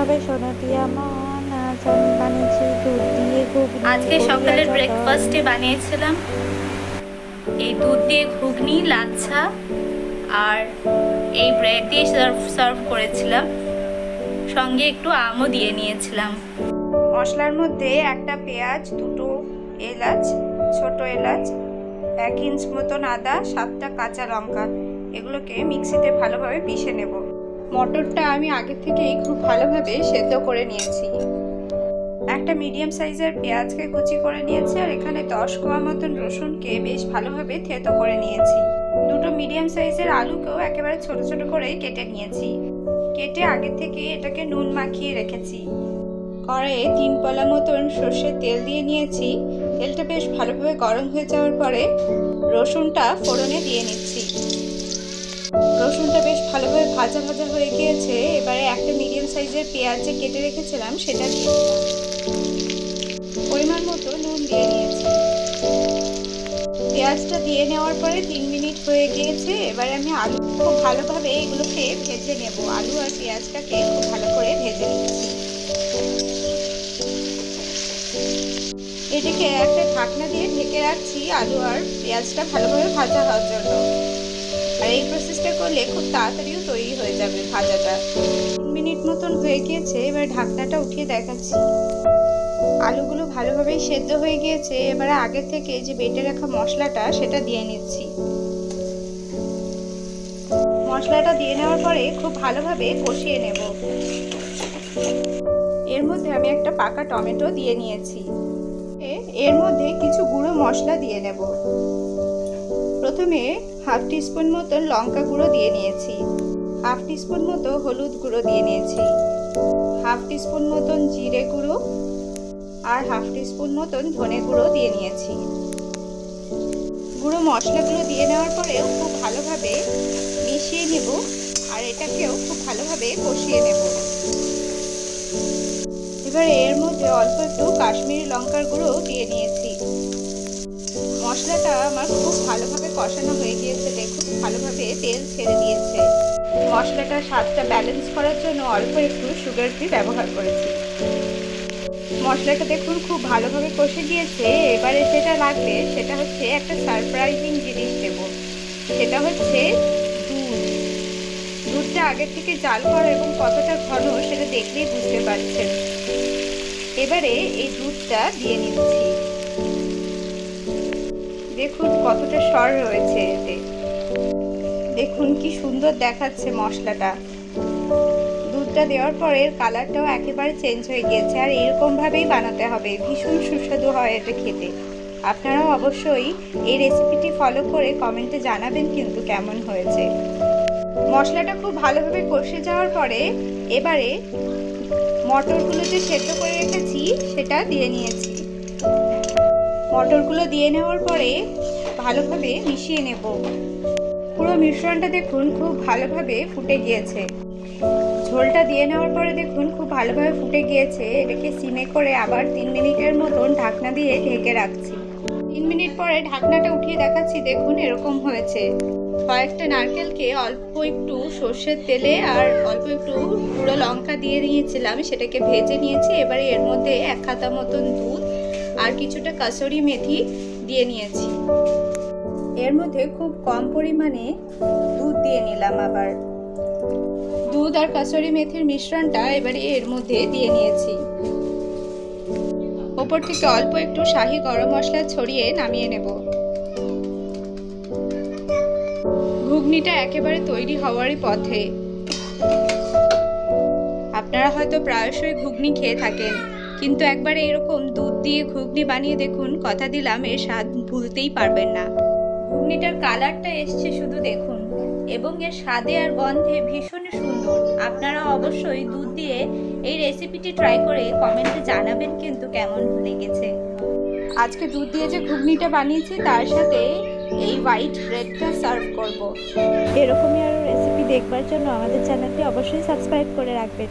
হবে সোনাটিয়া মন। আজ আমি বানিয়েছি দুধ দিয়ে ঘুগনি। আজকে সকালের ব্রেকফাস্টে বানিয়েছিলাম এই দুধ দিয়ে ঘুগনি, লাচ্ছা আর এই ব্রেড দিয়ে সার্ভ করেছিলাম, সঙ্গে একটু আমও দিয়ে নিয়েছিলাম। মশলার মধ্যে একটা পেঁয়াজ, দুটো এলাচ, ছোট এলাচ, 1 ইঞ্চ মতন আদা, 7টা কাঁচা লঙ্কা, এগুলোকে মিক্সিতে ভালোভাবে পিষে নেব। মটরটা আমি আগে থেকেই খুব ভালোভাবে সেদ্ধ করে নিয়েছি। একটা মিডিয়াম সাইজের পেঁয়াজকে কুচি করে নিয়েছি আর এখানে 10 কোয়া মতন রসুনকে বেশ ভালোভাবে থেতো করে নিয়েছি। দুটো মিডিয়াম সাইজের আলুকেও একেবারে ছোট ছোট করে কেটে নিয়েছি। কেটে আগে থেকে এটাকে নুন মাখিয়ে রেখেছি। কড়াইয়ে 3 পলা মতন সর্ষের তেল দিয়ে নিয়েছি। তেলটা বেশ ভালোভাবে গরম হয়ে যাওয়ার পরে রসুনটা ফোড়নে দিয়ে নিচ্ছি। রসুনটা বেশ ভালোভাবে ভাজা ভাজা হয়ে গিয়েছে। এবারে একটা মিডিয়াম সাইজের পেঁয়াজ যে কেটে রেখেছিলাম সেটা দিয়ে দিলাম। পরিমাণ মতো নুন দিয়ে নিয়েছি। পেঁয়াজটা দিয়ে নেওয়ার পরে 3 মিনিট হয়ে গিয়েছে। এবারে আমি আলু খুব ভালোভাবে এগুলোকে ভেজে নেব। আলু আর পেঁয়াজটাকে খুব ভালো করে ভেজে নিচ্ছি। এটাকে একটা ঢাকনা দিয়ে ঢেকে রাখছি আলু আর পেঁয়াজটা ভালোভাবে ভাজা হওয়ার জন্য। আর এই প্রসেসটা করলে খুব তাড়াতাড়িও তৈরি হয়ে যাবে ভাজাটা। 3 মিনিট মতন হয়ে গিয়েছে। এবার ঢাকনাটা উঠিয়ে দেখাচ্ছি। আলুগুলো ভালোভাবেই সেদ্ধ হয়ে গিয়েছে। এবারে আগে থেকে যে বেটে রাখা মশলাটা সেটা দিয়ে নিচ্ছি। মশলাটা দিয়ে নেওয়ার পরে খুব ভালোভাবে কষিয়ে নেব। এর মধ্যে আমি একটা পাকা টমেটো দিয়ে নিয়েছি। এর মধ্যে কিছু গুঁড়ো মশলা দিয়ে নেব। প্রথমে 1/2 টিস্পুন মতন লঙ্কা গুঁড়ো দিয়ে নিয়েছি, 1/2 টিস্পুন মতো হলুদ গুঁড়ো দিয়ে নিয়েছি, 1/2 টিস্পুন মতন জিরে গুঁড়ো আর 1/2 টিস্পুন মতন ধনে গুঁড়ো দিয়ে নিয়েছি। গুঁড়ো মশলাগুলো দিয়ে নেওয়ার পরেও খুব ভালোভাবে মিশিয়ে নেব আর এটাকেও খুব ভালোভাবে কষিয়ে নেব। এবারে এর মধ্যে অল্প একটু কাশ্মীরি লঙ্কার গুঁড়ো দিয়ে নিয়েছি। মশলাটা আমার খুব ভালোভাবে কষানো হয়ে গিয়েছে। দেখুন ভালোভাবে তেল ছেড়ে দিয়েছে। মশলাটার স্বাদটা ব্যালেন্স করার জন্য অল্প একটু সুগার ফ্রি ব্যবহার করেছি। মশলাটা দেখুন খুব ভালোভাবে কষে গিয়েছে। এবারে যেটা লাগবে সেটা হচ্ছে একটা সারপ্রাইজিং জিনিস দেব। সেটা হচ্ছে দুধ। দুধটা আগে থেকে জাল করা এবং কতটা ঘন সেটা দেখলেই বুঝতে পারছেন। এবারে এই দুধটা দিয়ে নিচ্ছি। দেখুন কতটা সর রয়েছে এতে। দেখুন কি সুন্দর দেখাচ্ছে মশলাটা। দুধটা দেওয়ার পরে কালারটাও একেবারে চেঞ্জ হয়ে গিয়েছে। আর এরকম ভাবেই বানাতে হবে, ভীষণ সুস্বাদু হয় এটা খেতে। আপনারাও অবশ্যই এই রেসিপিটি ফলো করে কমেন্টে জানাবেন কিন্তু কেমন হয়েছে। মশলাটা খুব ভালোভাবে কষে যাওয়ার পরে এবারে মটরগুলো যে সেদ্ধ করে রেখেছি সেটা দিয়ে নিয়েছি। মটরগুলো দিয়ে নেওয়ার পরে ভালোভাবে মিশিয়ে নেব। পুরো মিশ্রণটা দেখুন খুব ভালোভাবে ফুটে গিয়েছে। ঝোলটা দিয়ে নেওয়ার পরে দেখুন খুব ভালোভাবে ফুটে গিয়েছে। এটাকে সিমে করে আবার 3 মিনিটের মতন ঢাকনা দিয়ে ঢেকে রাখছি। 3 মিনিট পরে ঢাকনাটা উঠিয়ে দেখাচ্ছি। দেখুন এরকম হয়েছে। কয়েকটা নারকেলকে অল্প একটু সর্ষের তেলে আর অল্প একটু গুঁড়ো লঙ্কা দিয়ে নিয়েছিলাম, সেটাকে ভেজে নিয়েছি। এবারে এর মধ্যে 1 হাতা মতন দুধ আর কিছুটা কাসুরি মেথি দিয়ে নিয়েছি। এর মধ্যে খুব কম পরিমাণে দুধ দিয়ে নিলাম। আবার দুধ আর কাসুরি মেথির মিশ্রণটা এবারে এর মধ্যে দিয়ে নিয়েছি। ওপর থেকে অল্প একটু শাহি গরম মশলা ছড়িয়ে নামিয়ে নেব। ঘুগনিটা একেবারে তৈরি হওয়ারই পথে। আপনারা হয়তো প্রায়শই ঘুগনি খেয়ে থাকেন, কিন্তু একবারে এরকম দুধ দিয়ে ঘুগনি বানিয়ে দেখুন, কথা দিলাম এর স্বাদ ভুলতেই পারবেন না। ঘুগনিটার কালারটা এসছে শুধু দেখুন, এবং এর স্বাদে আর গন্ধে ভীষণ সুন্দর। আপনারা অবশ্যই দুধ দিয়ে এই রেসিপিটি ট্রাই করে কমেন্টে জানাবেন কিন্তু কেমন লেগেছে। আজকে দুধ দিয়ে যে ঘুগনিটা বানিয়েছি তার সাথে এই হোয়াইট ব্রেডটা সার্ভ করব। এরকমই আরও রেসিপি দেখবার জন্য আমাদের চ্যানেলটি অবশ্যই সাবস্ক্রাইব করে রাখবেন।